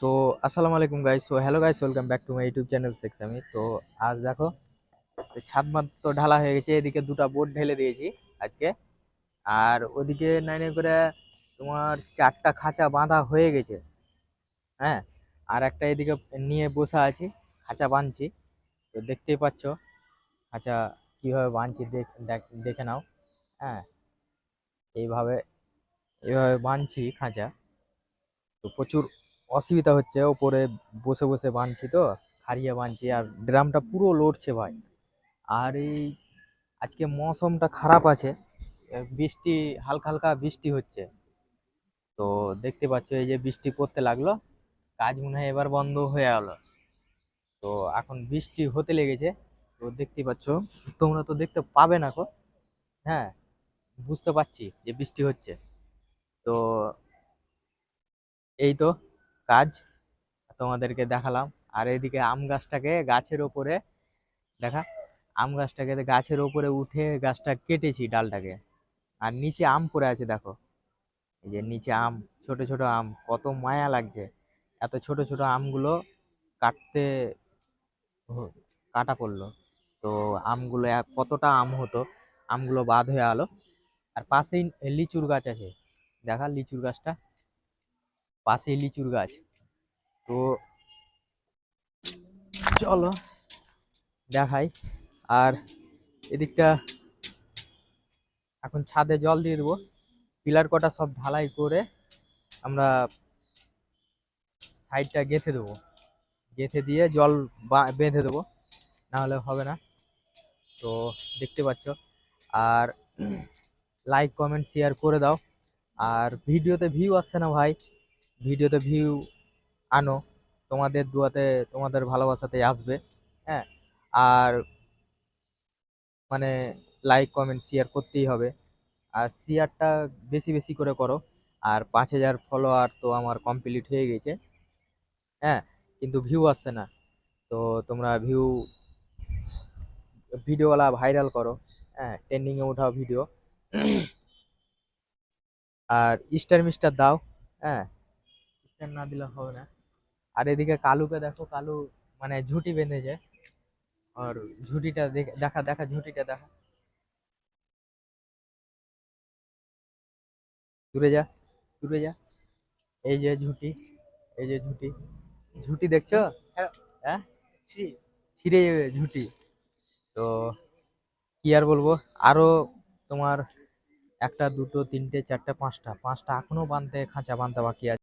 So আসসালামু আলাইকুম guys. So hello guys, welcome back to my YouTube channel সেক্সামি। তো আজ দেখো, তো ছাদ মাত তো ঢালা হয়ে গেছে, এদিকে দুটো বোর্ড ঢেলে দিয়েছি আজকে। আর ওদিকে নাই নাই করে তোমার চারটা খাঁচা বাঁধা হয়ে গেছে। হ্যাঁ, আর একটা এদিকে নিয়ে বসে আছি, খাঁচা বাঁধছি। তো দেখতেই পাচ্ছ খাঁচা কিভাবে বাঁধছি, দেখে নাও। হ্যাঁ, এইভাবে এইভাবে বাঁধছি খাঁচা। তো প্রচুর অসুবিধা হচ্ছে, ওপরে বসে বসে বাঁধছি, তো হারিয়ে বাঁধছি, আর ড্রামটা পুরো লড়ছে ভাই। আর এই আজকে মৌসুমটা খারাপ আছে, বৃষ্টি, হালকা হালকা বৃষ্টি হচ্ছে। তো দেখতে পাচ্ছ এই যে বৃষ্টি পড়তে লাগলো, কাজ মনে হয় এবার বন্ধ হয়ে গেল। তো এখন বৃষ্টি হতে লেগেছে। তো দেখতে পাচ্ছ, তোমরা তো দেখতে পাবে না কো। হ্যাঁ, বুঝতে পারছি যে বৃষ্টি হচ্ছে। তো এই তো কাজ তোমাদেরকে দেখালাম। আর এদিকে আম গাছটাকে গাছের ওপরে দেখা, আম গাছটাকে গাছের ওপরে উঠে গাছটা কেটেছি ডালটাকে। আর নিচে আম পড়ে আছে দেখো, এই যে নিচে আম, ছোট ছোট আম, কত মায়া লাগছে। এত ছোট ছোট আমগুলো কাটতে কাটা পড়লো। তো আমগুলো কতটা আম হতো, আমগুলো বাদ হয়ে গেলো। আর পাশেই লিচুর গাছ আছে, দেখা লিচুর গাছটা, পাশেই লিচুর গাছ। তো চলো দেখাই। আর এদিকটা এখন ছাদে জল দিয়ে দেবো, পিলার কটা সব ঢালাই করে আমরা সাইডটা গেঁথে দেবো, গেঁথে দিয়ে জল বেঁধে দেবো, না হলে হবে না। তো দেখতে পাচ্ছ। আর লাইক কমেন্ট শেয়ার করে দাও। আর ভিডিওতে ভিউ আসছে না ভাই, ভিডিওতে ভিউ আনো, তোমাদের দুয়াতে, তোমাদের ভালোবাসাতে আসবে। হ্যাঁ, আর মানে লাইক কমেন্ট শেয়ার করতেই হবে। আর শেয়ারটা বেশি বেশি করে করো। আর 5,000 ফলোয়ার তো আমার কমপ্লিট হয়ে গেছে। হ্যাঁ, কিন্তু ভিউ আসছে না। তো তোমরা ভিডিওওয়ালা ভাইরাল করো। হ্যাঁ, ট্রেন্ডিংয়ে উঠাও ভিডিও। আর স্টার মিস্টার দাও। হ্যাঁ, স্টার না দিলে হবে না। আর এদিকে কালুকে দেখো, কালু মানে ঝুঁটি বেঁধেছে। আর ঝুঁটিটা দেখা দেখা, ঝুঁটিটা দেখা, দূরে যা, দূরে যা। এই যে ঝুঁটি, এই যে ঝুঁটি, ঝুঁটি দেখছো? হ্যাঁ, ছিঁড়ে যাবে ঝুঁটি। তো কি আর বলবো, আরো তোমার একটা দুটো তিনটে চারটে পাঁচটা, পাঁচটা এখনো বাঁধতে, খাঁচা বাঁধতে বাকি আছে।